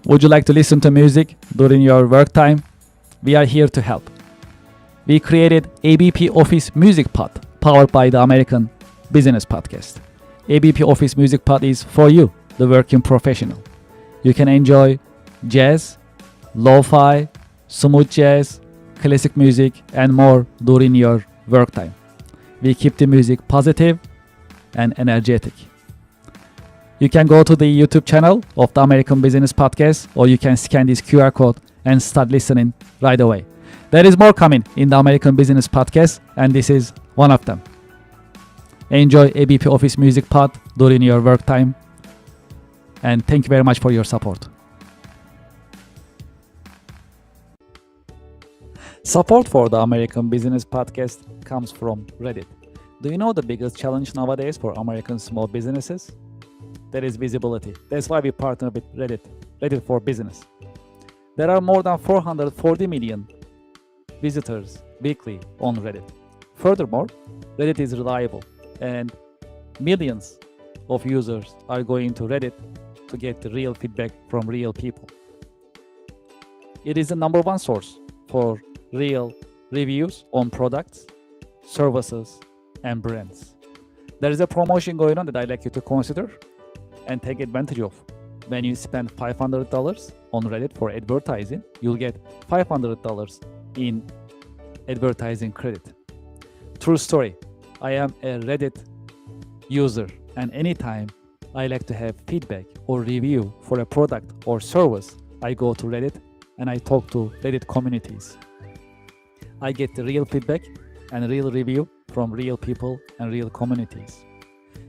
Would you like to listen to music during your work time? We are here to help. We created ABP Office Music Pod, powered by the American Business Podcast. ABP Office Music Pod is for you, the working professional. You can enjoy jazz, lo-fi, smooth jazz, classic music, and more during your work time. We keep the music positive and energetic. You can go to the YouTube channel of the American Business Podcast, or you can scan this QR code and start listening right away. There is more coming in the American Business Podcast, and this is one of them. Enjoy ABP Office Music Pod during your work time, and thank you very much for your support. Support for the American Business Podcast comes from Reddit. Do you know the biggest challenge nowadays for American small businesses? That is visibility. That's why we partner with Reddit for Business. There are more than 440 million visitors weekly on Reddit. Furthermore, Reddit is reliable and millions of users are going to Reddit to get the real feedback from real people. It is the number one source for real reviews on products, services, and brands. There is a promotion going on that I'd like you to consider and take advantage of. When you spend $500 on Reddit for advertising, you'll get $500 in advertising credit. True story. I am a Reddit user, and anytime I like to have feedback or review for a product or service, I go to Reddit and I talk to Reddit communities. I get the real feedback and real review from real people and real communities.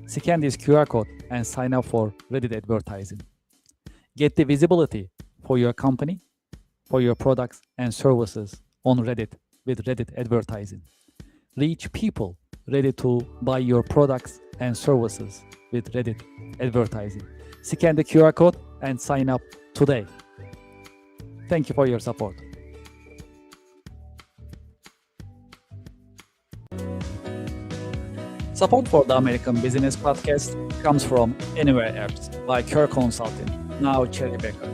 Scan this QR code and sign up for Reddit advertising. Get the visibility for your company, for your products and services on Reddit with Reddit advertising. Reach people ready to buy your products and services with Reddit advertising. Scan the QR code and sign up today. Thank you for your support. Support for the American Business Podcast comes from Anywhere Apps by Kerr Consulting, now Cherry Baker.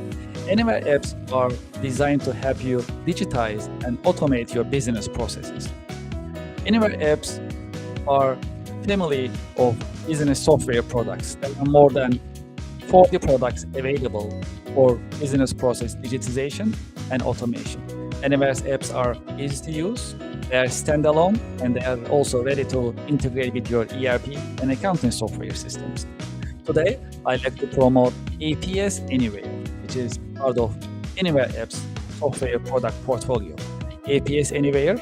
Anywhere Apps are designed to help you digitize and automate your business processes. Anywhere Apps are family of business software products. There are more than 40 products available for business process digitization and automation. Anyware's apps are easy to use, they are standalone, and they are also ready to integrate with your ERP and accounting software systems. Today, I'd like to promote APS Anywhere, which is part of Anywhere Apps software product portfolio. APS Anywhere,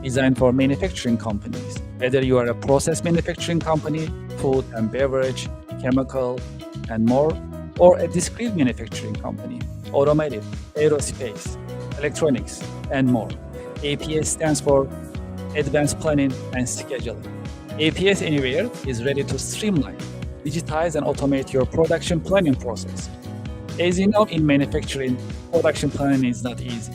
designed for manufacturing companies. Whether you are a process manufacturing company, food and beverage, chemical, and more, or a discrete manufacturing company, automotive, aerospace, electronics, and more. APS stands for Advanced Planning and Scheduling. APS Anywhere is ready to streamline, digitize, and automate your production planning process. As you know, in manufacturing, production planning is not easy.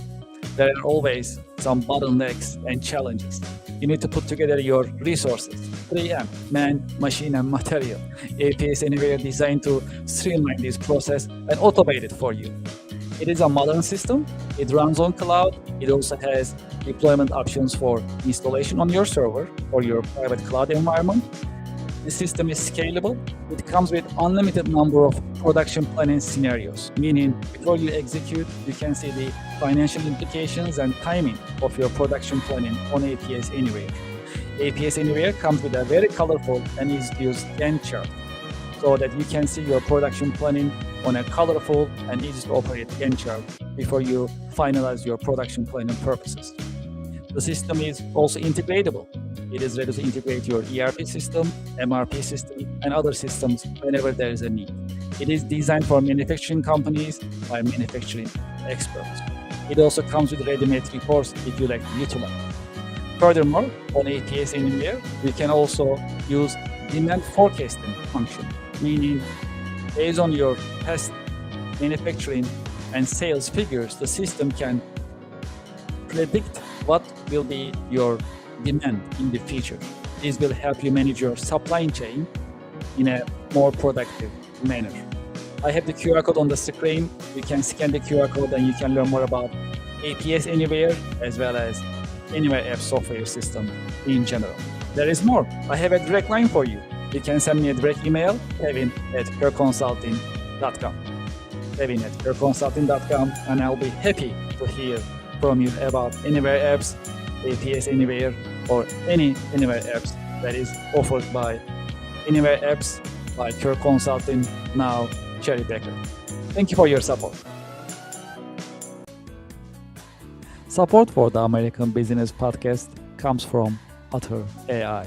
There are always some bottlenecks and challenges. You need to put together your resources, 3M, man, machine, and material. APS Anywhere is designed to streamline this process and automate it for you. It is a modern system. It runs on cloud. It also has deployment options for installation on your server or your private cloud environment. The system is scalable. It comes with unlimited number of production planning scenarios, meaning before you execute, you can see the financial implications and timing of your production planning on APS Anywhere. APS Anywhere comes with a very colorful and easy-to-use Gantt chart so that you can see your production planning on a colorful and easy-to-operate Gantt chart before you finalize your production planning purposes. The system is also integratable. It is ready to integrate your ERP system, MRP system, and other systems whenever there is a need. It is designed for manufacturing companies by manufacturing experts. It also comes with ready-made reports if you like to utilize. Furthermore, on APS Anywhere, you can also use demand forecasting function, meaning based on your past manufacturing and sales figures, the system can predict what will be your demand in the future. This will help you manage your supply chain in a more productive manner. I have the QR code on the screen. You can scan the QR code and you can learn more about APS Anywhere as well as Anywhere App software system in general. There is more. I have a direct line for you. You can send me a direct email, kevin@careconsulting.com. kevin@careconsulting.com, and I'll be happy to hear from you about Anywhere apps, APS Anywhere, or any Anywhere apps that is offered by Anywhere apps by Care Consulting, now Cherry Becker. Thank you for your support. Support for the American Business Podcast comes from Otter AI.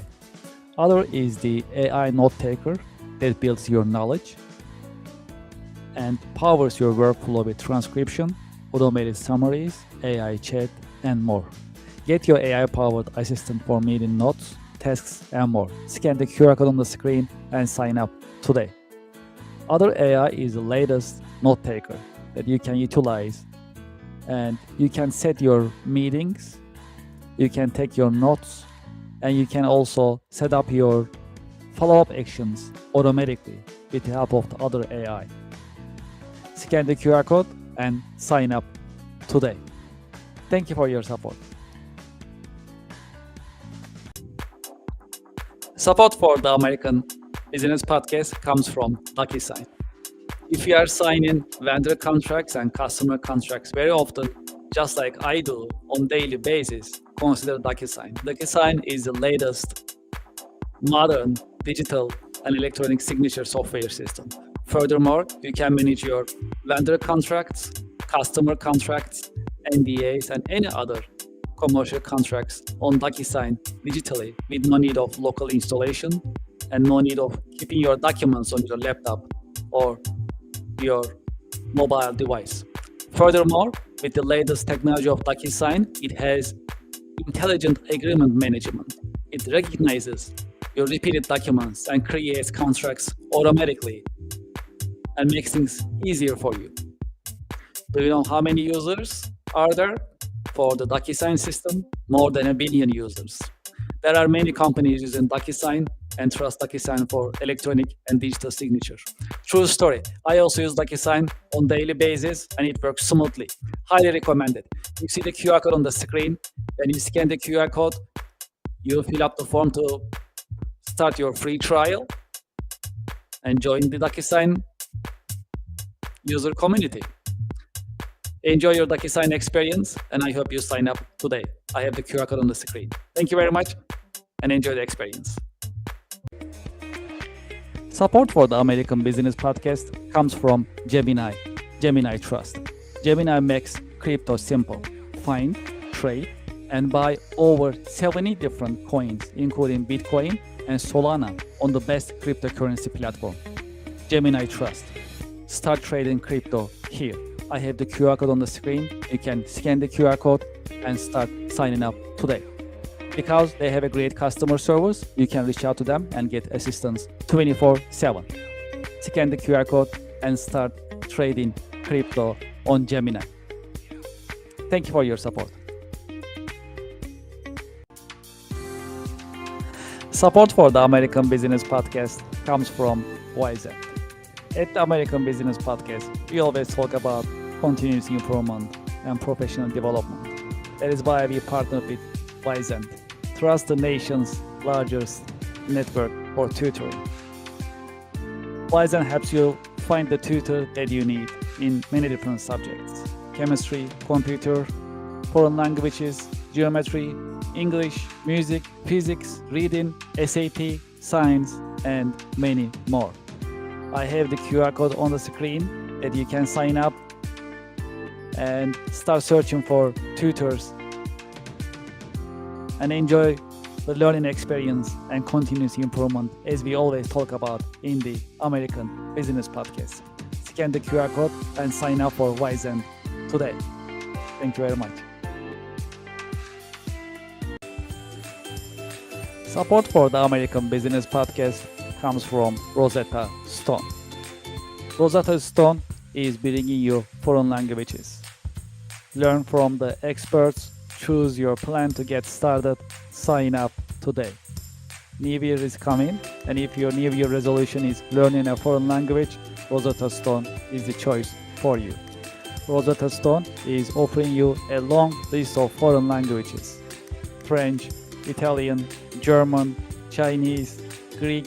Otter is the AI note taker that builds your knowledge and powers your workflow with transcription, automated summaries, AI chat, and more. Get your AI-powered assistant for meeting notes, tasks, and more. Scan the QR code on the screen and sign up today. Otter AI is the latest note taker that you can utilize, and you can set your meetings, you can take your notes, and you can also set up your follow-up actions automatically with the help of the Otter AI. Scan the QR code and sign up today. Thank you for your support. Support for the American Business Podcast comes from DocuSign. If you are signing vendor contracts and customer contracts very often, just like I do on daily basis, consider DocuSign. DocuSign is the latest modern digital and electronic signature software system. Furthermore, you can manage your vendor contracts, customer contracts, NDAs, and any other commercial contracts on DocuSign digitally with no need of local installation and no need of keeping your documents on your laptop or your mobile device. Furthermore, with the latest technology of DocuSign, it has intelligent agreement management. It recognizes your repeated documents and creates contracts automatically and makes things easier for you. Do you know how many users are there for the DocuSign system? More than 1 billion users. There are many companies using DocuSign and trust DocuSign for electronic and digital signature. True story. I also use DocuSign on daily basis and it works smoothly. Highly recommended. You see the QR code on the screen. When you scan the QR code, you fill up the form to start your free trial and join the DocuSign user community. Enjoy your DocuSign experience, and I hope you sign up today. I have the QR code on the screen. Thank you very much, and enjoy the experience. Support for the American Business Podcast comes from Gemini, Gemini Trust. Gemini makes crypto simple. Find, trade, and buy over 70 different coins, including Bitcoin and Solana, on the best cryptocurrency platform. Gemini Trust. Start trading crypto here. I have the QR code on the screen. You can scan the QR code and start signing up today. Because they have a great customer service, you can reach out to them and get assistance 24/7. Scan the QR code and start trading crypto on Gemini. Thank you for your support. Support for the American Business Podcast comes from Wyzen. At the American Business Podcast, we always talk about continuous improvement and professional development. That is why we partner with Wyzen, trust the nation's largest network for tutoring. Wyzen helps you find the tutor that you need in many different subjects: chemistry, computer, foreign languages, geometry, English, music, physics, reading, SAT, science, and many more. I have the QR code on the screen that you can sign up and start searching for tutors and enjoy the learning experience and continuous improvement as we always talk about in the American Business Podcast. Scan the QR code and sign up for Wyzen today. Thank you very much. Support for the American Business Podcast comes from Rosetta Stone. Rosetta Stone is bringing you foreign languages. Learn from the experts, choose your plan to get started, sign up today. New Year is coming, and if your New Year resolution is learning a foreign language, Rosetta Stone is the choice for you. Rosetta Stone is offering you a long list of foreign languages: French, Italian, German, Chinese, Greek,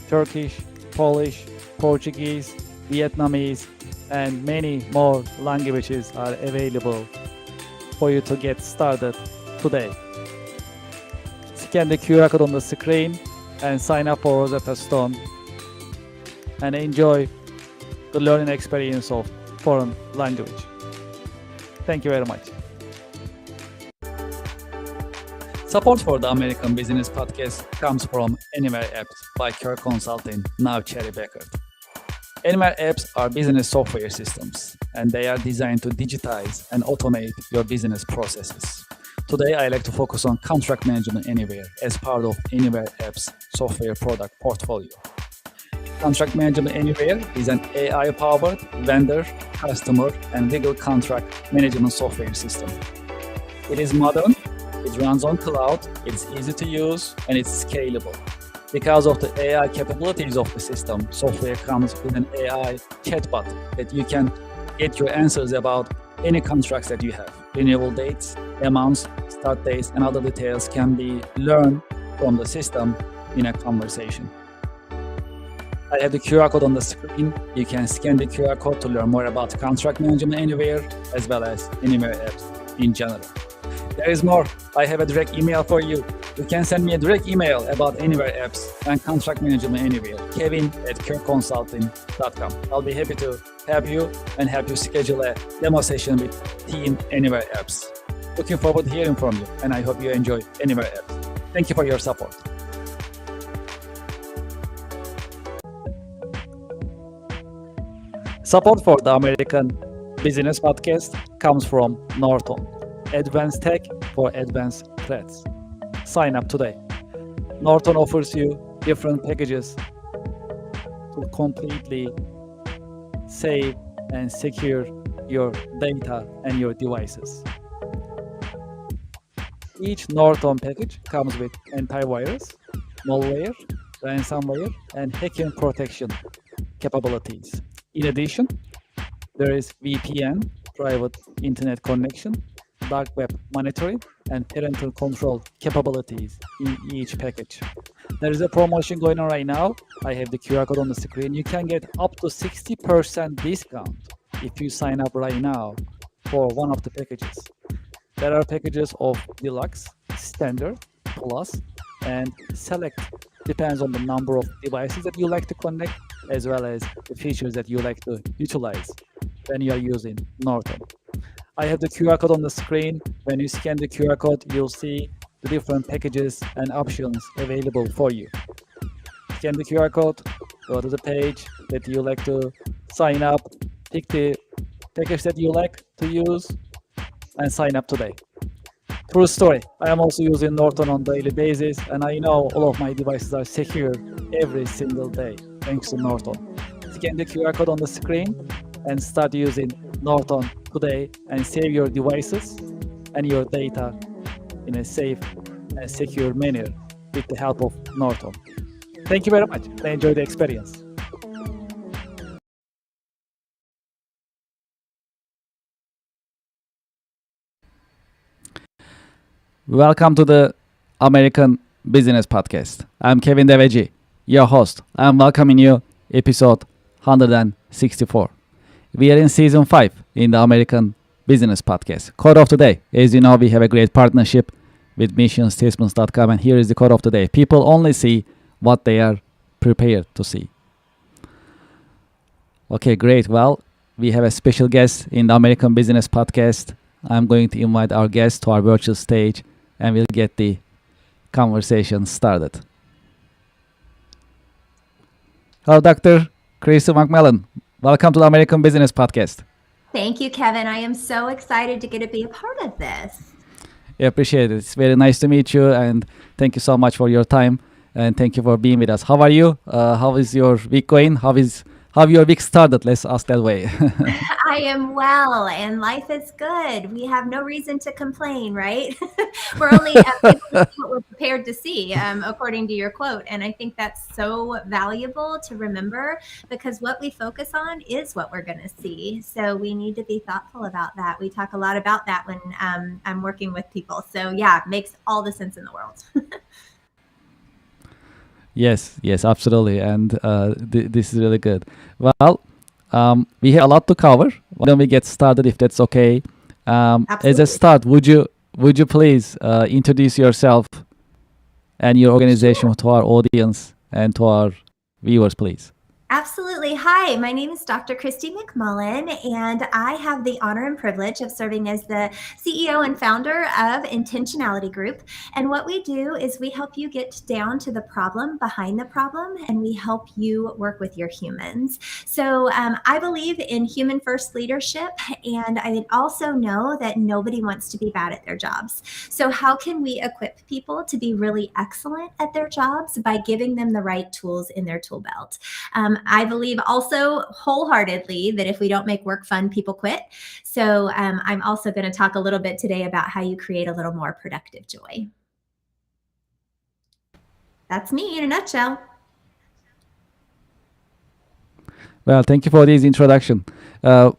Turkish, Polish, Portuguese, Vietnamese, and many more languages are available for you to get started today. Scan the QR code on the screen and sign up for Rosetta Stone and enjoy the learning experience of foreign language. Thank you very much. Support for the American Business Podcast comes from Anywhere Apps by Kirk Consulting, now Cherry Bekaert. Anywhere Apps are business software systems, and they are designed to digitize and automate your business processes. Today, I like to focus on contract management anywhere as part of Anywhere Apps software product portfolio. Contract Management Anywhere is an AI-powered vendor, customer, and legal contract management software system. It is modern, it runs on cloud, it's easy to use, and it's scalable. Because of the AI capabilities of the system, software comes with an AI chatbot that you can get your answers about any contracts that you have. Renewal dates, amounts, start dates, and other details can be learned from the system in a conversation. I have the QR code on the screen. You can scan the QR code to learn more about Contract Management Anywhere, as well as Anywhere Apps in general. There is more. I have a direct email for you. You can send me a direct email about Anywhere Apps and Contract Management Anywhere, kevin@kirkconsulting.com. I'll be happy to help you and help you schedule a demo session with Team Anywhere Apps. Looking forward to hearing from you, and I hope you enjoy Anywhere Apps. Thank you for your support. Support for the American Business Podcast comes from Norton, advanced tech for advanced threats. Sign up today. Norton offers you different packages to completely save and secure your data and your devices. Each Norton package comes with antivirus, malware, ransomware, and hacking protection capabilities. In addition, there is VPN, private internet connection, dark web monitoring, and parental control capabilities in each package. There is a promotion going on right now. I have the QR code on the screen. You can get up to 60% discount if you sign up right now for one of the packages. There are packages of Deluxe, Standard, Plus, and Select. Depends on the number of devices that you like to connect, as well as the features that you like to utilize when you are using Norton. I have the QR code on the screen. When you scan the QR code, you'll see the different packages and options available for you. Scan the QR code, go to the page that you like to sign up, pick the package that you like to use, and sign up today. True story. I am also using Norton on a daily basis, and I know all of my devices are secure every single day, thanks to Norton. Scan the QR code on the screen and start using Norton today and save your devices and your data in a safe and secure manner with the help of Norton. Thank you very much and enjoy the experience. Welcome to the American Business Podcast. I'm Kevin Deveci, your host. I'm welcoming you episode 164. We are in season 5 in the American Business Podcast. Quote of the day. As you know, we have a great partnership with missionstatements.com, and here is the quote of the day. People only see what they are prepared to see. Okay, great. Well, we have a special guest in the American Business Podcast. I'm going to invite our guest to our virtual stage, and we'll get the conversation started. Hello, Dr. Christy McMillan. Welcome to the American Business Podcast. Thank you, Kevin. I am so excited to get to be a part of this. I appreciate it. It's very nice to meet you, and thank you so much for your time, and thank you for being with us. How are you? How is your week going? How how your week started? Let's ask that way. I am well, and life is good. We have no reason to complain, right? We're only able to see what we're prepared to see, according to your quote. And I think that's so valuable to remember because what we focus on is what we're going to see. So we need to be thoughtful about that. We talk a lot about that when I'm working with people. So yeah, it makes all the sense in the world. Yes, yes, absolutely. And this is really good. Well, we have a lot to cover. Why don't we get started if that's okay? As a Absolutely. start, would you please introduce yourself and your Sure. organization to our audience and to our viewers, please? Absolutely. Hi, my name is Dr. Christy McMullen, and I have the honor and privilege of serving as the CEO and founder of Intentionality Group. And what we do is we help you get down to the problem behind the problem, and we help you work with your humans. So I believe in human first leadership, and I also know that nobody wants to be bad at their jobs. So, how can we equip people to be really excellent at their jobs by giving them the right tools in their tool belt? I believe also wholeheartedly that if we don't make work fun, people quit. So I'm also going to talk a little bit today about how you create a little more productive joy. That's me in a nutshell. Well, thank you for this introduction. Uh,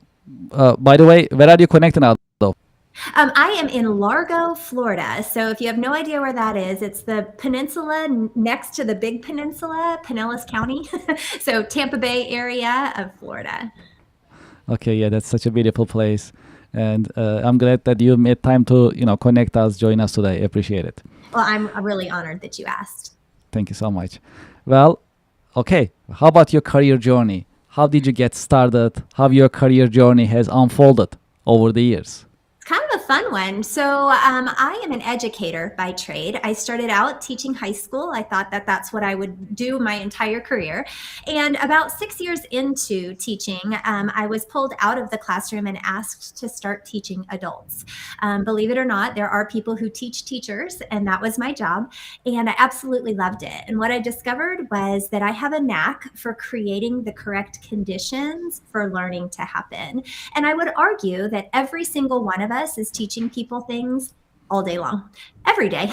by the way, where are you connecting out of? I am in Largo, Florida. So if you have no idea where that is, it's the peninsula next to the big peninsula, Pinellas County. So Tampa Bay area of Florida. Okay, yeah, that's such a beautiful place, and I'm glad that you made time to connect us, join us today. Appreciate it. Well, I'm really honored that you asked. Thank you so much. Well, okay, how about your career journey? How did you get started? How your career journey has unfolded over the years? It's kind of a fun one. So, I am an educator by trade. I started out teaching high school. I thought that that's what I would do my entire career. And about 6 years into teaching, I was pulled out of the classroom and asked to start teaching adults. Believe it or not, there are people who teach teachers, and that was my job. And I absolutely loved it. And what I discovered was that I have a knack for creating the correct conditions for learning to happen. And I would argue that every single one of us is teaching people things all day long, every day.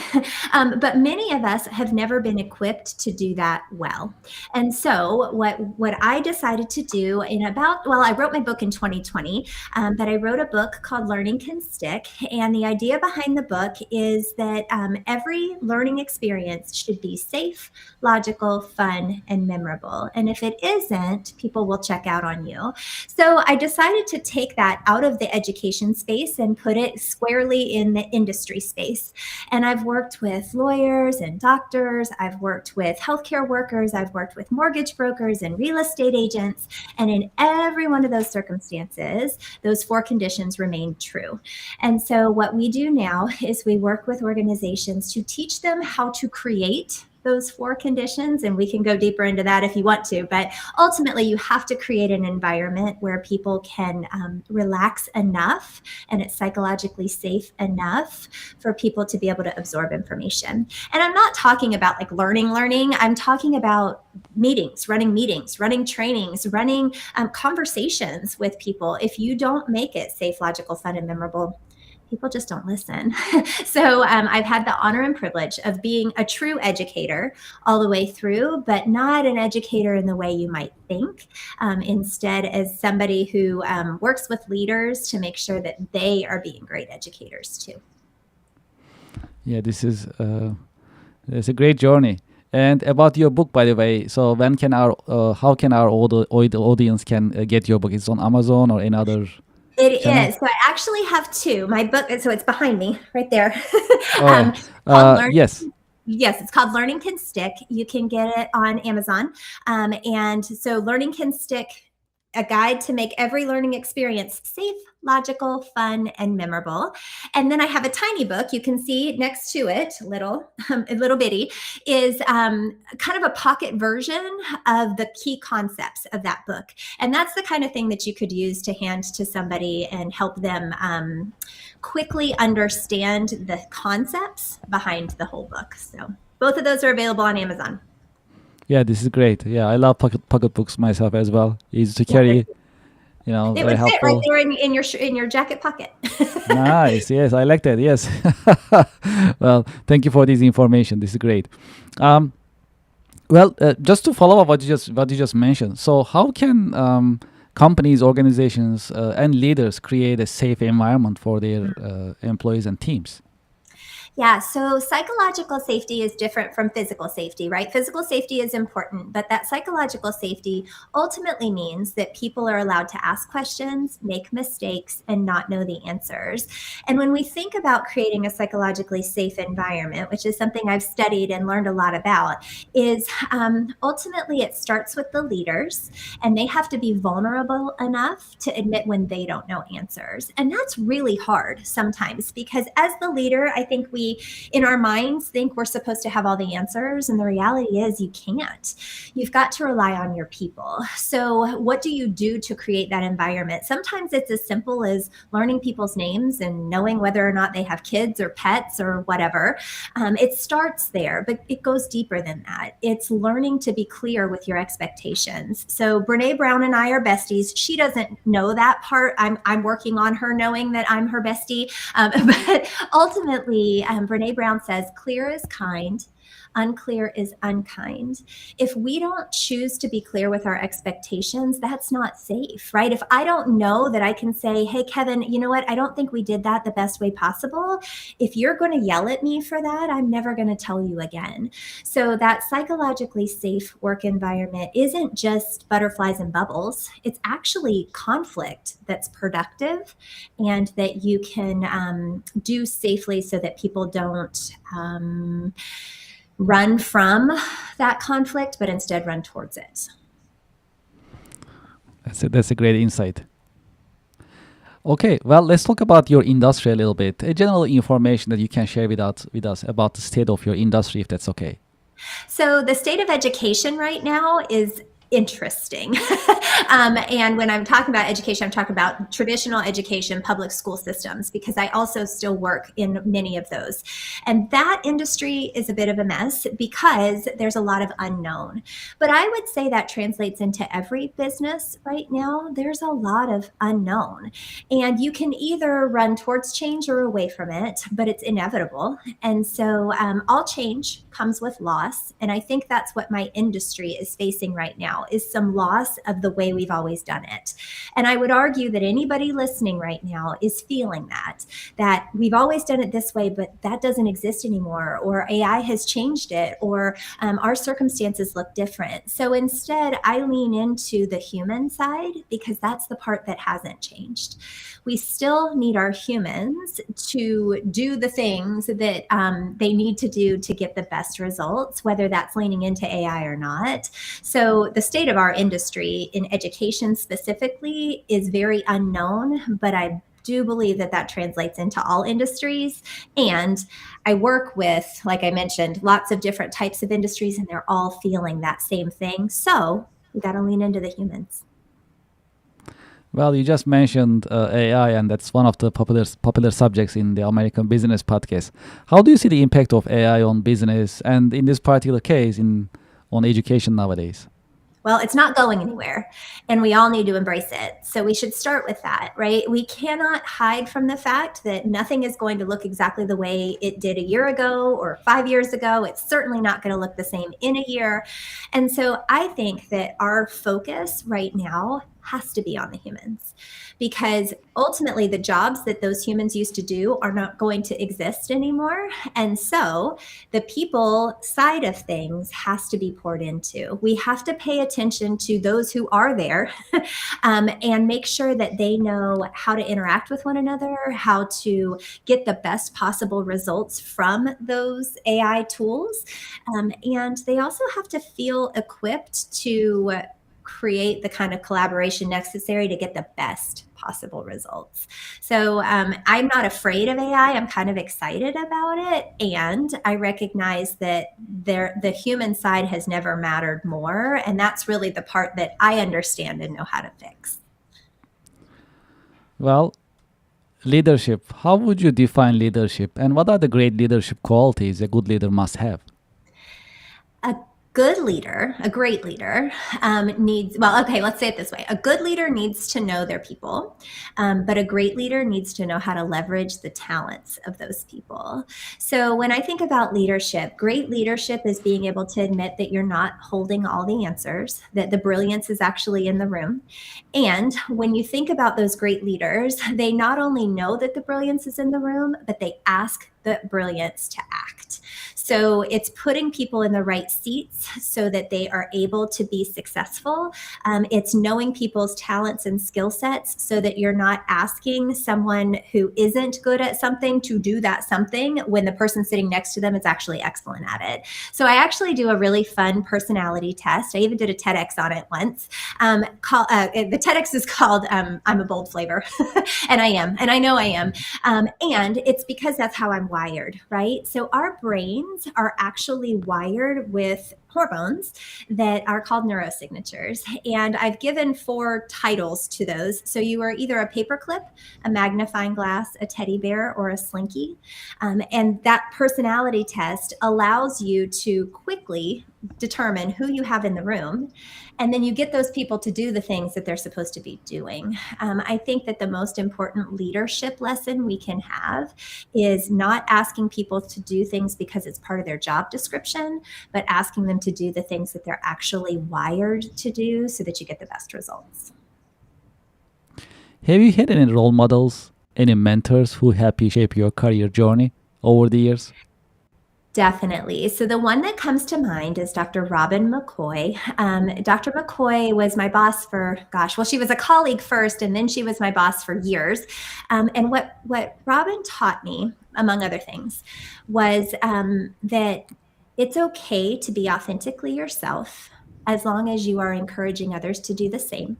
But many of us have never been equipped to do that well. And so, what I decided to do I wrote my book in 2020, but I wrote a book called Learning Can Stick. And the idea behind the book is that every learning experience should be safe, logical, fun, and memorable. And if it isn't, people will check out on you. So I decided to take that out of the education space and put it squarely in the industry space. And I've worked with lawyers and doctors, I've worked with healthcare workers, I've worked with mortgage brokers and real estate agents. And in every one of those circumstances, those four conditions remain true. And so what we do now is we work with organizations to teach them how to create those four conditions, and we can go deeper into that if you want to, but ultimately you have to create an environment where people can relax enough and it's psychologically safe enough for people to be able to absorb information. And I'm not talking about like learning, I'm talking about meetings, running trainings, running conversations with people. If you don't make it safe, logical, fun, and memorable, people just don't listen. So I've had the honor and privilege of being a true educator all the way through, but not an educator in the way you might think. Instead, as somebody who works with leaders to make sure that they are being great educators too. Yeah, this is it's a great journey. And about your book, by the way, so when can our how can our audience can get your book? It's on Amazon or any other It channel? is. So I actually have two. My book, so it's behind me right there. Oh, Called Learn. yes. Yes, it's called Learning Can Stick. You can get it on Amazon. And so Learning Can Stick, a guide to make every learning experience safe, logical, fun, and memorable. And then I have a tiny book. You can see next to it, a little bitty, is kind of a pocket version of the key concepts of that book. And that's the kind of thing that you could use to hand to somebody and help them quickly understand the concepts behind the whole book. So both of those are available on Amazon. Yeah, this is great. Yeah, I love pocketbooks myself as well. Easy to Yeah, carry, it very would fit right helpful. there in your jacket pocket. Nice. Yes, I like that. Yes. Well, thank you for this information. This is great. Um, well, just to follow up what you just mentioned. So, how can companies, organizations, and leaders create a safe environment for their employees and teams? Yeah, so psychological safety is different from physical safety, right? Physical safety is important, but that psychological safety ultimately means that people are allowed to ask questions, make mistakes, and not know the answers. And when we think about creating a psychologically safe environment, which is something I've studied and learned a lot about, is ultimately it starts with the leaders, and they have to be vulnerable enough to admit when they don't know answers. And that's really hard sometimes because as the leader, I think we in our minds think we're supposed to have all the answers, and the reality is you can't. You've got to rely on your people. So what do you do to create that environment? Sometimes it's as simple as learning people's names and knowing whether or not they have kids or pets or whatever. It starts there, but it goes deeper than that. It's learning to be clear with your expectations. So Brene Brown and I are besties. She doesn't know that part. I'm working on her knowing that I'm her bestie. But ultimately, Brene Brown says, clear is kind, unclear is unkind. If we don't choose to be clear with our expectations, that's not safe, right? If I don't know that I can say, hey, Kevin, you know what? I don't think we did that the best way possible. If you're going to yell at me for that, I'm never going to tell you again. So that psychologically safe work environment isn't just butterflies and bubbles. It's actually conflict that's productive and that you can do safely so that people don't run from that conflict, but instead run towards it. That's a great insight. Okay, well, let's talk about your industry a little bit. A general information that you can share with us about the state of your industry, if that's okay. So the state of education right now is interesting. And when I'm talking about education, I'm talking about traditional education, public school systems, because I also still work in many of those. And that industry is a bit of a mess because there's a lot of unknown. But I would say that translates into every business right now. There's a lot of unknown. And you can either run towards change or away from it, but it's inevitable. And so all change comes with loss. And I think that's what my industry is facing right now is some loss of the way we've always done it. And I would argue that anybody listening right now is feeling that we've always done it this way, but that doesn't exist anymore, or AI has changed it, or our circumstances look different. So instead, I lean into the human side because that's the part that hasn't changed. We still need our humans to do the things that they need to do to get the best results, whether that's leaning into AI or not. So the state of our industry in education specifically is very unknown, but I do believe that that translates into all industries. And I work with, like I mentioned, lots of different types of industries, and they're all feeling that same thing. So we got to lean into the humans. Well, you just mentioned AI, and that's one of the popular subjects in the American Business Podcast. How do you see the impact of AI on business, and in this particular case, on education nowadays? Well, it's not going anywhere, and we all need to embrace it. So we should start with that, right? We cannot hide from the fact that nothing is going to look exactly the way it did a year ago or 5 years ago. It's certainly not going to look the same in a year. And so I think that our focus right now has to be on the humans, because ultimately the jobs that those humans used to do are not going to exist anymore. And so the people side of things has to be poured into. We have to pay attention to those who are there and make sure that they know how to interact with one another, how to get the best possible results from those AI tools. And they also have to feel equipped to create the kind of collaboration necessary to get the best possible results. So I'm not afraid of AI. I'm kind of excited about it. And I recognize that the human side has never mattered more. And that's really the part that I understand and know how to fix. Well, leadership. How would you define leadership, and what are the great leadership qualities a good leader must have? A good leader, a great leader, let's say it this way. A good leader needs to know their people, but a great leader needs to know how to leverage the talents of those people. So when I think about leadership, great leadership is being able to admit that you're not holding all the answers, that the brilliance is actually in the room. And when you think about those great leaders, they not only know that the brilliance is in the room, but they ask the brilliance to act. So it's putting people in the right seats so that they are able to be successful. It's knowing people's talents and skill sets so that you're not asking someone who isn't good at something to do that something when the person sitting next to them is actually excellent at it. So I actually do a really fun personality test. I even did a TEDx on it once. The TEDx is called I'm a bold flavor. And I am, and I know I am. And it's because that's how I'm wired, right? So our brains are actually wired with hormones that are called neurosignatures. And I've given 4 titles to those. So you are either a paperclip, a magnifying glass, a teddy bear, or a slinky. And that personality test allows you to quickly determine who you have in the room. And then you get those people to do the things that they're supposed to be doing. I think that the most important leadership lesson we can have is not asking people to do things because it's part of their job description, but asking them to do the things that they're actually wired to do so that you get the best results. Have you had any role models, any mentors who help you shape your career journey over the years? Definitely. So the one that comes to mind is Dr. Robin McCoy. Dr. McCoy was my boss for, she was a colleague first, and then she was my boss for years. And what Robin taught me, among other things, was that it's okay to be authentically yourself as long as you are encouraging others to do the same.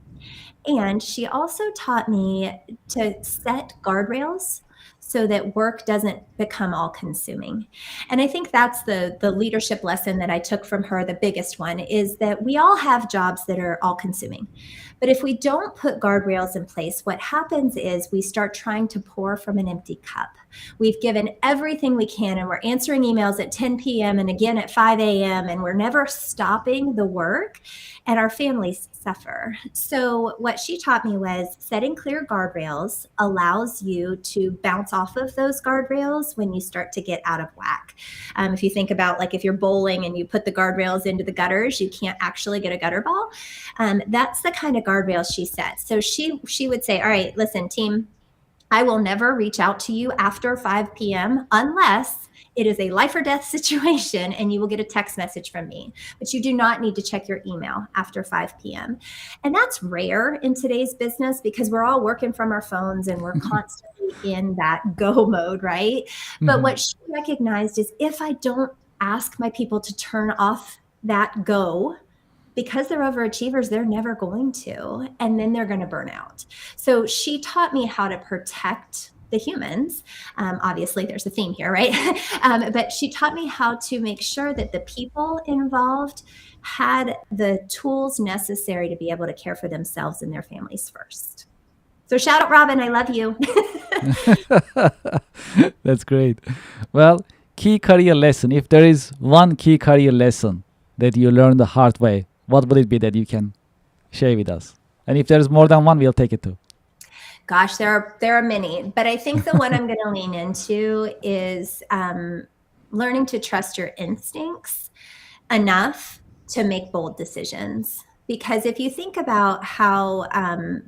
And she also taught me to set guardrails so that work doesn't become all consuming. And I think that's the leadership lesson that I took from her. The biggest one is that we all have jobs that are all consuming. But if we don't put guardrails in place, what happens is we start trying to pour from an empty cup. We've given everything we can, and we're answering emails at 10 p.m. and again at 5 a.m., and we're never stopping the work, and our families suffer. So what she taught me was setting clear guardrails allows you to bounce off of those guardrails when you start to get out of whack. If you think about, like, if you're bowling and you put the guardrails into the gutters, you can't actually get a gutter ball. That's the kind of guardrails she set. So she would say, all right, listen, team, I will never reach out to you after 5 p.m. unless it is a life or death situation and you will get a text message from me. But you do not need to check your email after 5 p.m. And that's rare in today's business because we're all working from our phones and we're constantly in that go mode, right? But what she recognized is if I don't ask my people to turn off that go, because they're overachievers, they're never going to, and then they're going to burn out. So she taught me how to protect the humans. Obviously, there's a theme here, right? But she taught me how to make sure that the people involved had the tools necessary to be able to care for themselves and their families first. So shout out, Robin, I love you. That's great. Well, key career lesson. If there is one key career lesson that you learned the hard way, what would it be that you can share with us? And if there's more than one, we'll take it too. Gosh, there are many, but I think the one I'm going to lean into is learning to trust your instincts enough to make bold decisions. Because if you think about how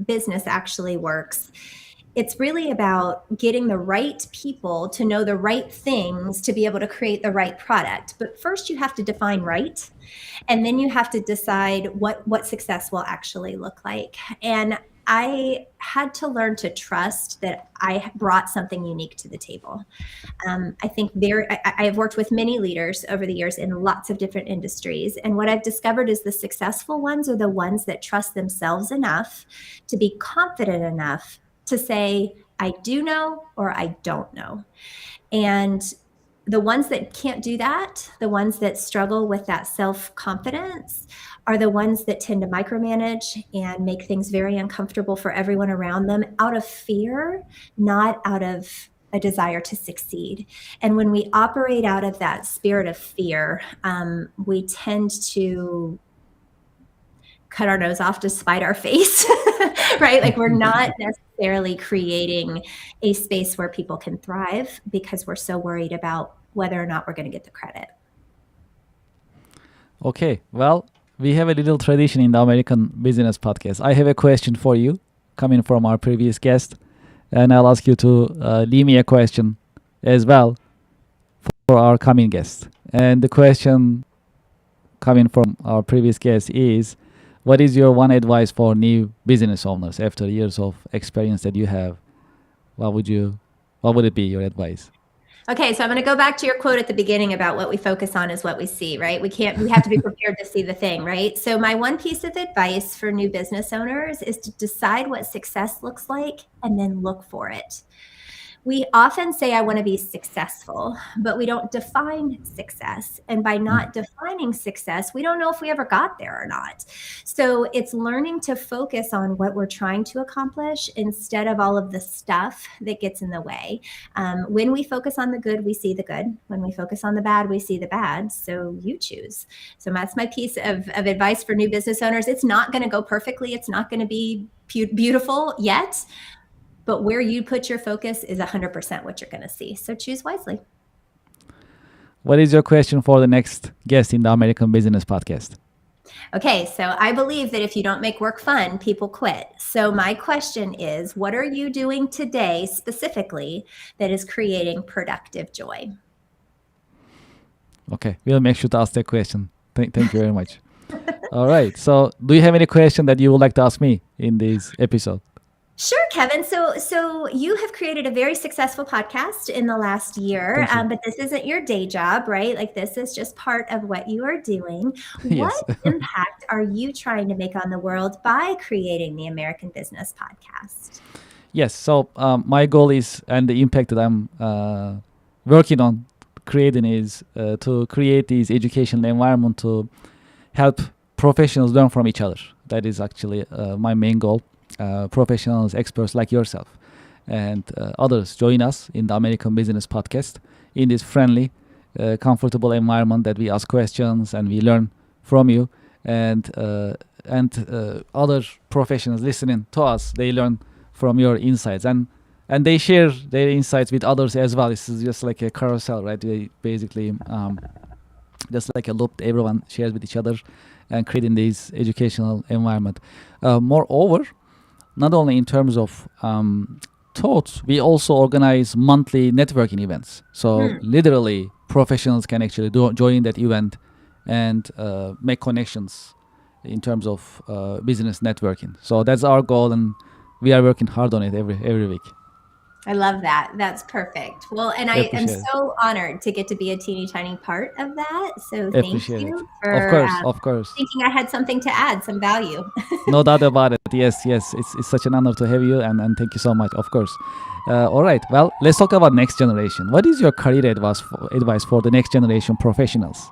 business actually works, it's really about getting the right people to know the right things to be able to create the right product. But first you have to define right. And then you have to decide what success will actually look like. And I had to learn to trust that I brought something unique to the table. I think I've worked with many leaders over the years in lots of different industries. And what I've discovered is the successful ones are the ones that trust themselves enough to be confident enough to say, I do know or I don't know. And the ones that can't do that, the ones that struggle with that self-confidence, are the ones that tend to micromanage and make things very uncomfortable for everyone around them out of fear, not out of a desire to succeed. And when we operate out of that spirit of fear, we tend to cut our nose off to spite our face, right? Like we're not necessarily creating a space where people can thrive because we're so worried about whether or not we're going to get the credit. Okay, well, we have a little tradition in the American Business Podcast. I have a question for you coming from our previous guest, and I'll ask you to leave me a question as well for our coming guest. And the question coming from our previous guest is, what is your one advice for new business owners after years of experience that you have? What would it be, your advice? Okay, so I'm going to go back to your quote at the beginning about what we focus on is what we see, right? We have to be prepared to see the thing, right? So my one piece of advice for new business owners is to decide what success looks like and then look for it. We often say, I want to be successful, but we don't define success. And by not defining success, we don't know if we ever got there or not. So it's learning to focus on what we're trying to accomplish instead of all of the stuff that gets in the way. When we focus on the good, we see the good. When we focus on the bad, we see the bad. So you choose. So that's my piece of advice for new business owners. It's not going to go perfectly. It's not going to be beautiful yet. But where you put your focus is 100% what you're going to see. So choose wisely. What is your question for the next guest in the American Business Podcast? Okay, so I believe that if you don't make work fun, people quit. So my question is, what are you doing today specifically that is creating productive joy? Okay, we'll make sure to ask that question. Thank you very much. All right. So do you have any question that you would like to ask me in this episode? Sure, Kevin. So you have created a very successful podcast in the last year, but this isn't your day job, right? Like this is just part of what you are doing. Yes. What impact are you trying to make on the world by creating the American Business Podcast? Yes. So my goal is, and the impact that I'm working on creating is to create this educational environment to help professionals learn from each other. That is actually my main goal. Professionals, experts like yourself and others join us in the American Business Podcast in this friendly, comfortable environment that we ask questions and we learn from you, and other professionals listening to us, they learn from your insights and they share their insights with others as well. This is just like a carousel, right? They basically just like a loop, everyone shares with each other and creating this educational environment. Moreover, not only in terms of thoughts, we also organize monthly networking events. So literally, professionals can actually join that event and make connections in terms of business networking. So that's our goal, and we are working hard on it every week. I love that. That's perfect. Well, and I am so honored to get to be a teeny tiny part of that. So thank you for of course. thinking I had something to add, some value. No doubt about it. Yes. It's such an honor to have you, and thank you so much, of course. All right. Well, let's talk about next generation. What is your career advice for the next generation professionals?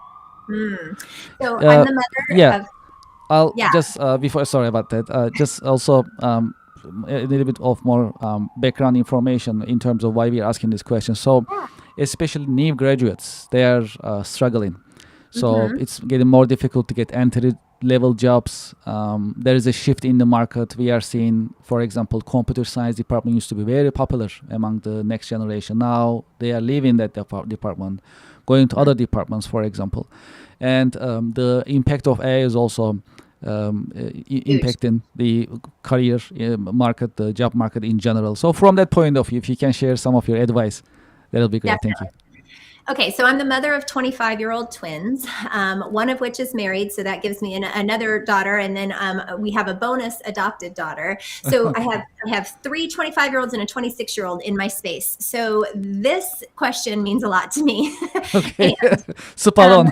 So I'm the mother of... just before, sorry about that. Just also a little bit of more background information in terms of why we are asking this question. So especially new graduates, they are struggling. So it's getting more difficult to get entry level jobs. There is a shift in the market. We are seeing, for example, computer science department used to be very popular among the next generation. Now they are leaving that department, going to other departments, for example. And the impact of AI is also impacting the career market, the job market in general. So from that point of view, if you can share some of your advice, that'll be great. Definitely. Thank you. Okay, so I'm the mother of 25-year-old twins, one of which is married, so that gives me another daughter, and then we have a bonus adopted daughter. So I have three 25-year-olds and a 26-year-old in my space. So this question means a lot to me. Okay, super on.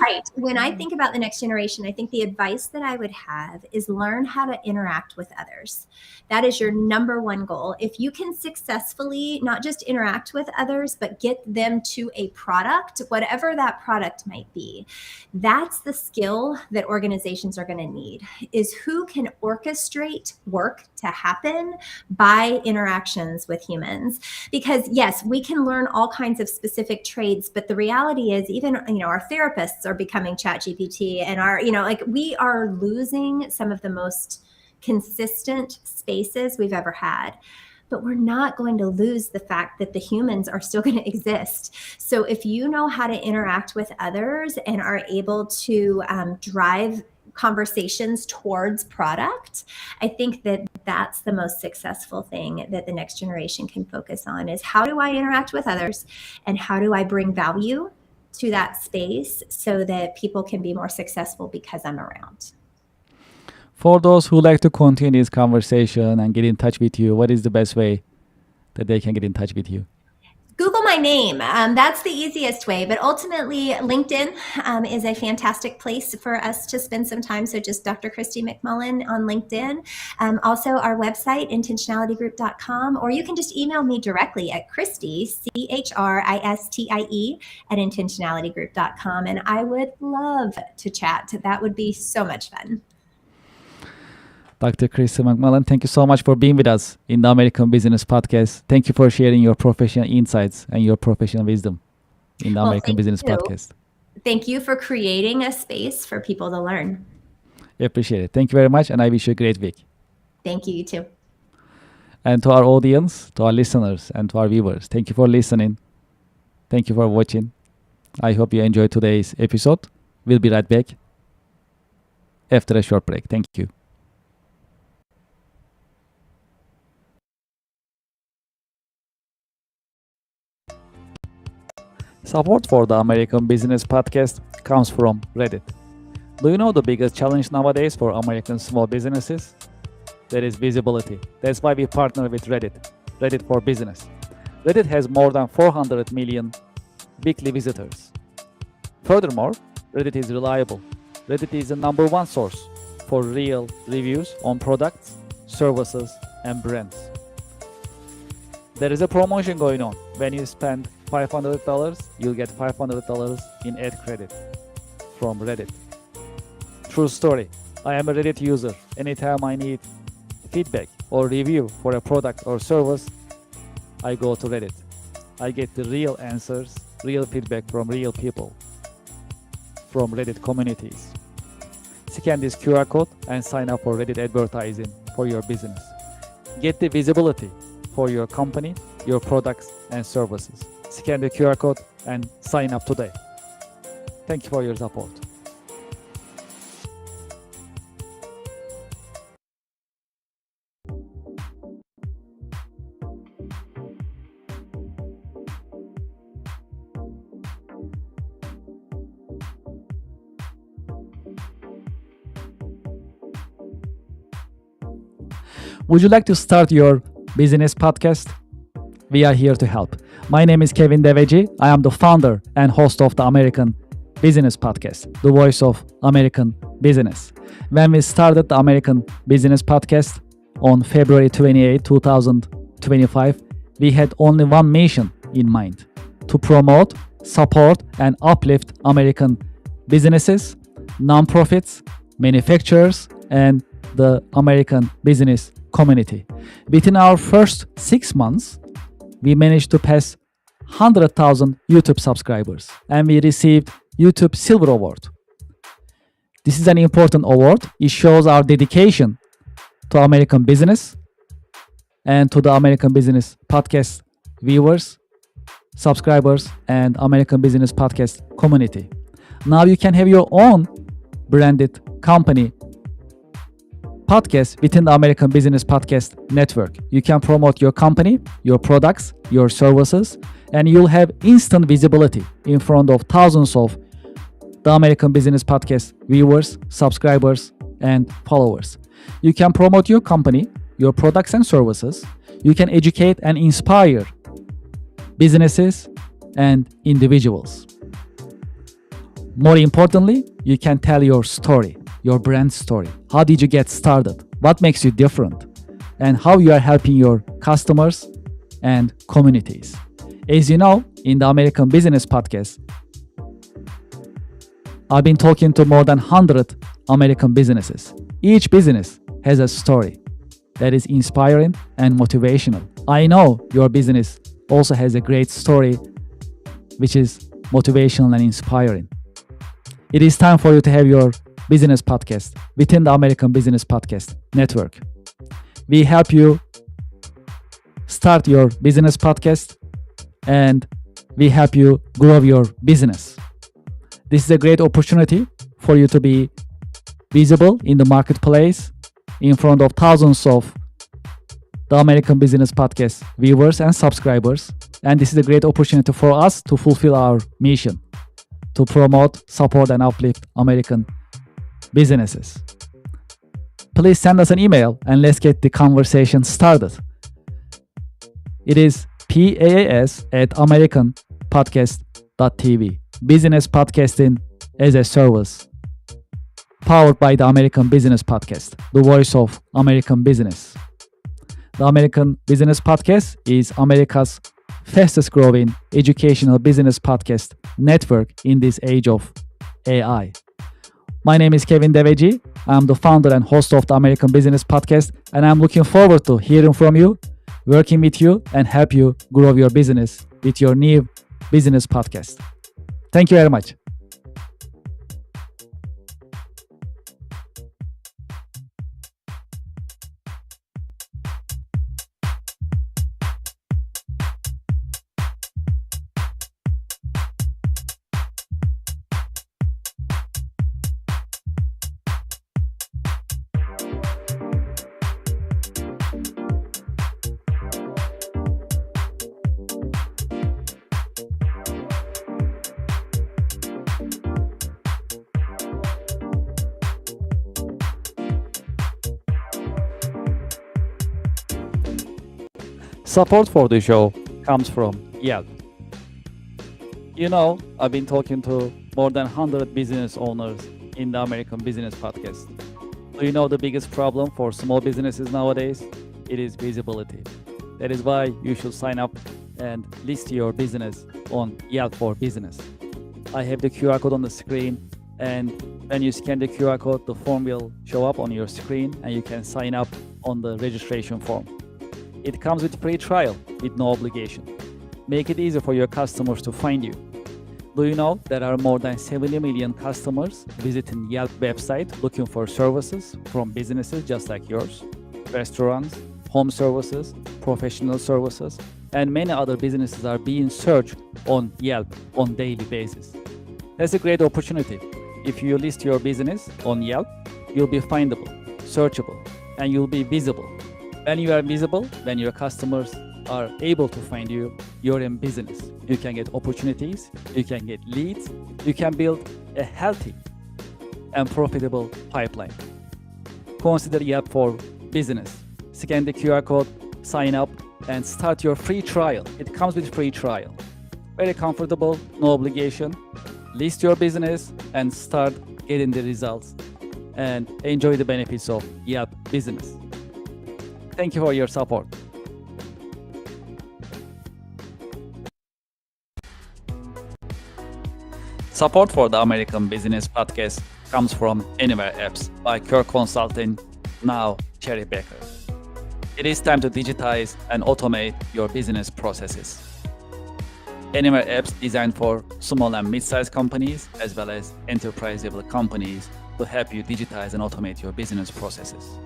Right. When I think about the next generation, I think the advice that I would have is learn how to interact with others. That is your number one goal. If you can successfully not just interact with others, but get them to to a product, whatever that product might be, that's the skill that organizations are going to need, is who can orchestrate work to happen by interactions with humans. Because yes, we can learn all kinds of specific trades, but the reality is even, our therapists are becoming ChatGPT, and we are losing some of the most consistent spaces we've ever had. But we're not going to lose the fact that the humans are still going to exist. So if you know how to interact with others and are able to drive conversations towards product, I think that that's the most successful thing that the next generation can focus on, is how do I interact with others and how do I bring value to that space so that people can be more successful because I'm around. For those who like to continue this conversation and get in touch with you, what is the best way that they can get in touch with you? Google my name. That's the easiest way. But ultimately, LinkedIn is a fantastic place for us to spend some time. So just Dr. Christy McMullen on LinkedIn. Also, our website, intentionalitygroup.com, or you can just email me directly at Christy, CHRISTIE, at intentionalitygroup.com. And I would love to chat. That would be so much fun. Dr. Christy McMullen, thank you so much for being with us in the American Business Podcast. Thank you for sharing your professional insights and your professional wisdom in the American Business Podcast. Thank you for creating a space for people to learn. I appreciate it. Thank you very much, and I wish you a great week. Thank you, you too. And to our audience, to our listeners, and to our viewers, thank you for listening. Thank you for watching. I hope you enjoyed today's episode. We'll be right back after a short break. Thank you. Support for the American Business Podcast comes from Reddit. Do you know the biggest challenge nowadays for American small businesses? That is visibility. That's why we partner with Reddit, Reddit for Business. Reddit has more than 400 million weekly visitors. Furthermore, Reddit is reliable. Reddit is the #1 source for real reviews on products, services, and brands. There is a promotion going on. When you spend $500, you'll get $500 in ad credit from Reddit. True story. I am a Reddit user. Anytime I need feedback or review for a product or service, I go to Reddit. I get the real answers, real feedback from real people, from Reddit communities. Scan this QR code and sign up for Reddit advertising for your business. Get the visibility for your company, your products and services. Scan the QR code and sign up today. Thank you for your support. Would you like to start your business podcast? We are here to help. My name is Kevin Deveci. I am the founder and host of the American Business Podcast, the voice of American business. When we started the American Business Podcast on February 28, 2025, we had only one mission in mind: to promote, support, and uplift American businesses, nonprofits, manufacturers, and the American business community. Within our first 6 months, we managed to pass 100,000 YouTube subscribers, and we received YouTube Silver Award. This is an important award. It shows our dedication to American business and to the American Business Podcast viewers, subscribers, and American Business Podcast community. Now you can have your own branded company podcast within the American Business Podcast Network. You can promote your company, your products, your services, and you'll have instant visibility in front of thousands of the American Business Podcast viewers, subscribers, and followers. You can promote your company, your products and services. You can educate and inspire businesses and individuals. More importantly, you can tell your story, your brand story. How did you get started? What makes you different? And how you are helping your customers and communities. As you know, in the American Business Podcast, I've been talking to more than 100 American businesses. Each business has a story that is inspiring and motivational. I know your business also has a great story which is motivational and inspiring. It is time for you to have your business podcast within the American Business Podcast Network. We help you start your business podcast and we help you grow your business. This is a great opportunity for you to be visible in the marketplace in front of thousands of the American Business Podcast viewers and subscribers. And this is a great opportunity for us to fulfill our mission to promote, support, and uplift American businesses. Please send us an email and let's get the conversation started. It is paas@americanpodcast.tv. Business podcasting as a service. Powered by the American Business Podcast, the voice of American business. The American Business Podcast is America's fastest growing educational business podcast network in this age of AI. My name is Kevin Deveci. I'm the founder and host of the American Business Podcast, and I'm looking forward to hearing from you, working with you, and help you grow your business with your new business podcast. Thank you very much. Support for the show comes from Yelp. You know, I've been talking to more than 100 business owners in the American Business Podcast. Do you know the biggest problem for small businesses nowadays? It is visibility. That is why you should sign up and list your business on Yelp for Business. I have the QR code on the screen, and when you scan the QR code, the form will show up on your screen and you can sign up on the registration form. It comes with free trial with no obligation. Make it easy for your customers to find you. Do you know there are more than 70 million customers visiting Yelp website looking for services from businesses just like yours? Restaurants, home services, professional services, and many other businesses are being searched on Yelp on daily basis. That's a great opportunity. If you list your business on Yelp, you'll be findable, searchable, and you'll be visible. When you are visible, when your customers are able to find you, you're in business. You can get opportunities, you can get leads, you can build a healthy and profitable pipeline. Consider Yelp for Business. Scan the QR code, sign up, and start your free trial. It comes with free trial. Very comfortable, no obligation. List your business and start getting the results and enjoy the benefits of Yelp Business. Thank you for your support. Support for the American Business Podcast comes from Anywhere Apps by Kirk Consulting, now Cherry Baker. It is time to digitize and automate your business processes. Anywhere Apps designed for small and mid-sized companies as well as enterprise-level companies to help you digitize and automate your business processes.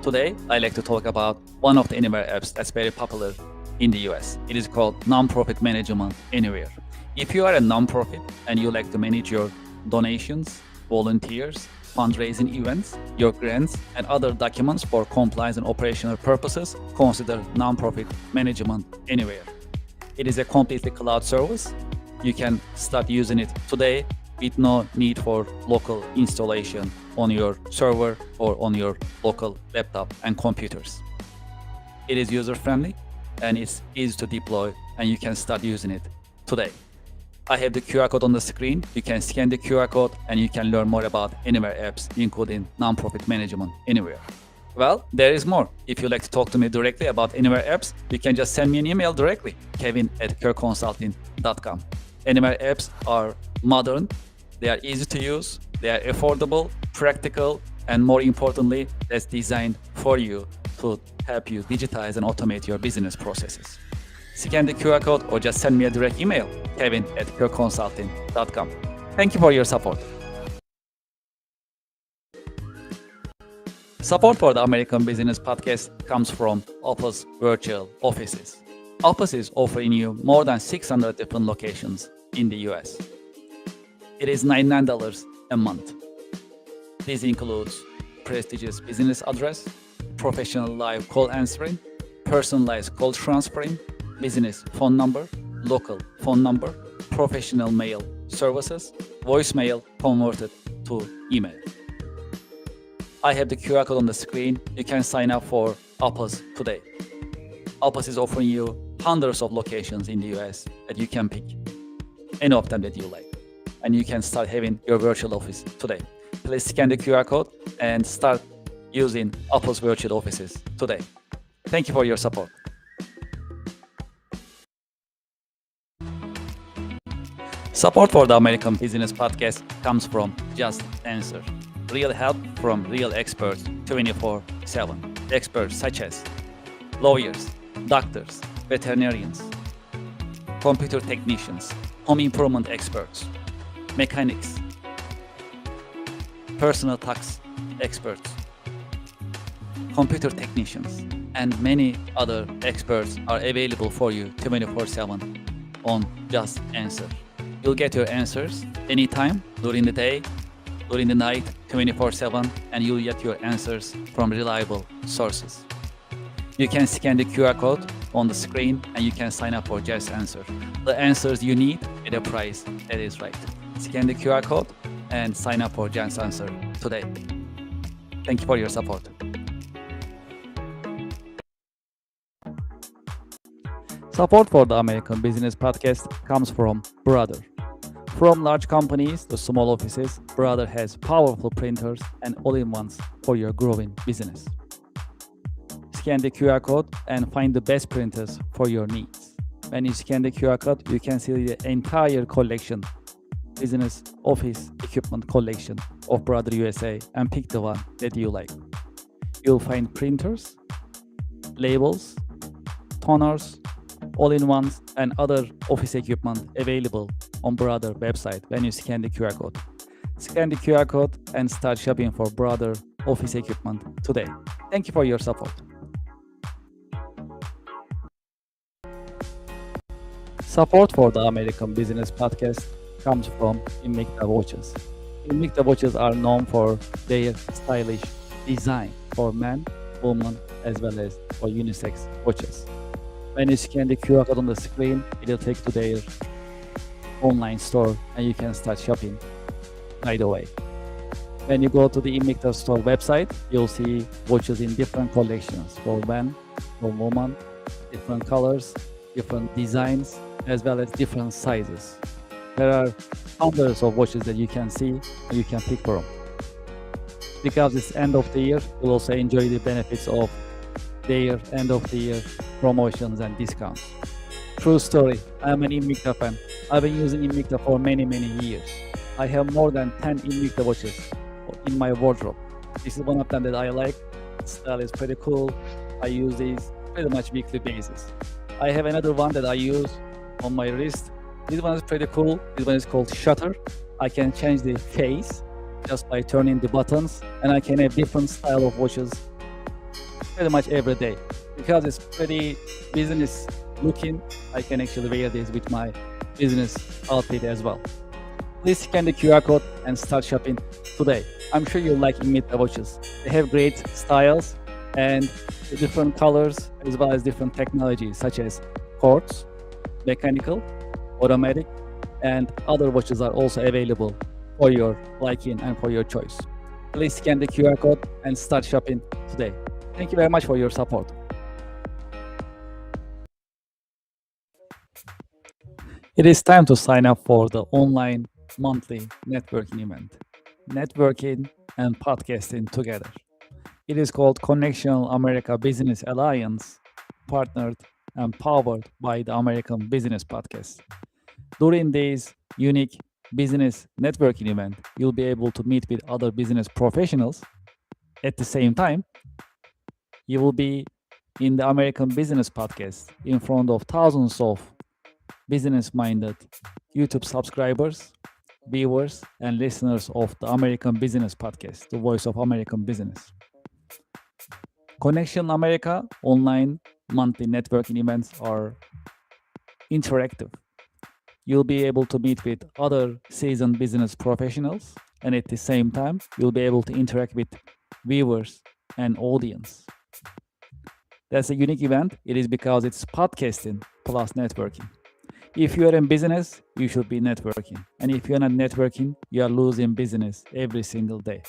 Today, I'd like to talk about one of the Anywhere apps that's very popular in the US. It is called Nonprofit Management Anywhere. If you are a nonprofit and you like to manage your donations, volunteers, fundraising events, your grants, and other documents for compliance and operational purposes, consider Nonprofit Management Anywhere. It is a completely cloud service. You can start using it today with no need for local installation on your server or on your local laptop and computers. It is user-friendly and it's easy to deploy, and you can start using it today. I have the QR code on the screen. You can scan the QR code and you can learn more about Anywhere apps, including Nonprofit Management Anywhere. Well, there is more. If you'd like to talk to me directly about Anywhere apps, you can just send me an email directly, kevin@kerconsulting.com. Anywhere apps are modern, they are easy to use, they are affordable, practical, and more importantly, that's designed for you to help you digitize and automate your business processes. Scan the QR code or just send me a direct email, kevin@kerconsulting.com. Thank you for your support. Support for the American Business Podcast comes from Opus Virtual Offices. Opus is offering you more than 600 different locations in the US. It is $99 a month. This includes prestigious business address, professional live call answering, personalized call transferring, business phone number, local phone number, professional mail services, voicemail converted to email. I have the QR code on the screen. You can sign up for Opus today. Opus is offering you hundreds of locations in the US that you can pick, any of them that you like. And you can start having your virtual office today. Please scan the QR code and start using Opus Virtual Offices today. Thank you for your support. Support for the American Business Podcast comes from Just Answer. Real help from real experts 24/7. Experts such as lawyers, doctors, veterinarians, computer technicians, home improvement experts, mechanics, personal tax experts, computer technicians, and many other experts are available for you 24/7 on Just Answer. You'll get your answers anytime during the day, during the night, 24/7, and you'll get your answers from reliable sources. You can scan the QR code on the screen and you can sign up for Just Answer. The answers you need at a price that is right. Scan the QR code and sign up for Just Answer today. Thank you for your support. Support for the American Business Podcast comes from Brother. From large companies to small offices, Brother has powerful printers and all-in-ones for your growing business. Scan the QR code and find the best printers for your needs. When you scan the QR code, you can see the entire collection, business office equipment collection of Brother USA, and pick the one that you like. You'll find printers, labels, toners, all-in-ones, and other office equipment available on Brother website when you scan the QR code. Scan the QR code and start shopping for Brother office equipment today. Thank you for your support. Support for the American Business Podcast comes from Invicta watches. Invicta watches are known for their stylish design for men, women, as well as for unisex watches. When you scan the QR code on the screen, it will take to their online store and you can start shopping right away. When you go to the Invicta store website, you'll see watches in different collections for men, for women, different colors, different designs, as well as different sizes. There are hundreds of watches that you can see and you can pick from. Because it's end of the year, you'll also enjoy the benefits of their end of the year promotions and discounts. True story, I'm an Invicta fan. I've been using Invicta for many years. I have more than 10 Invicta watches in my wardrobe. This is one of them that I like. The style is pretty cool. I use these pretty much weekly basis. I have another one that I use on my wrist. This one is pretty cool. This one is called Shutter. I can change the face just by turning the buttons, and I can have different style of watches pretty much every day. Because it's pretty business looking, I can actually wear this with my business outfit as well. Please scan the QR code and start shopping today. I'm sure you'll like Invicta watches. They have great styles and different colors as well as different technologies such as quartz, mechanical, automatic, and other watches are also available for your liking and for your choice. Please scan the QR code and start shopping today. Thank you very much for your support. It is time to sign up for the online monthly networking event. Networking and podcasting together. It is called Connection America Business Alliance, partnered and powered by the American Business Podcast. During this unique business networking event, you'll be able to meet with other business professionals. At the same time, you will be in the American Business Podcast in front of thousands of business-minded YouTube subscribers, viewers, and listeners of the American Business Podcast, the voice of American business. Connection America online monthly networking events are interactive. You'll be able to meet with other seasoned business professionals, and at the same time, you'll be able to interact with viewers and audience. That's a unique event. It is because it's podcasting plus networking. If you are in business, you should be networking. And if you're not networking, you are losing business every single day.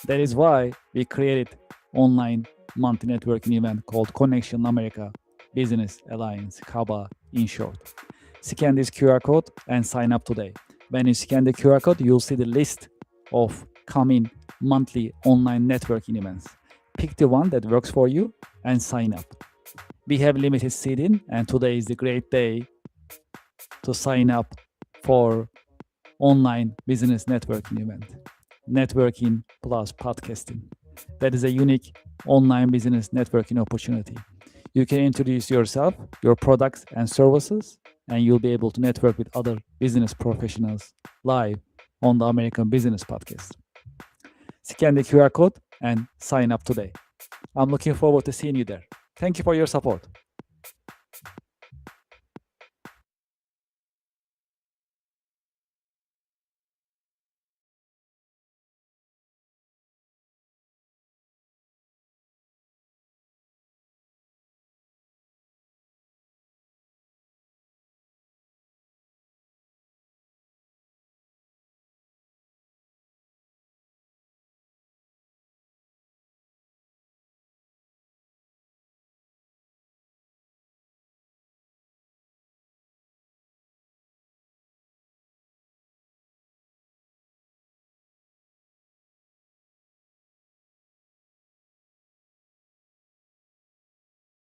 That is why we created online monthly networking event called Connection America Business Alliance, CABA in short. Scan this QR code and sign up today. When you scan the QR code, you'll see the list of coming monthly online networking events. Pick the one that works for you and sign up. We have limited seating, and today is the great day to sign up for online business networking event. Networking plus podcasting. That is a unique online business networking opportunity. You can introduce yourself, your products and services, and you'll be able to network with other business professionals live on the American Business Podcast. Scan the QR code and sign up today. I'm looking forward to seeing you there. Thank you for your support.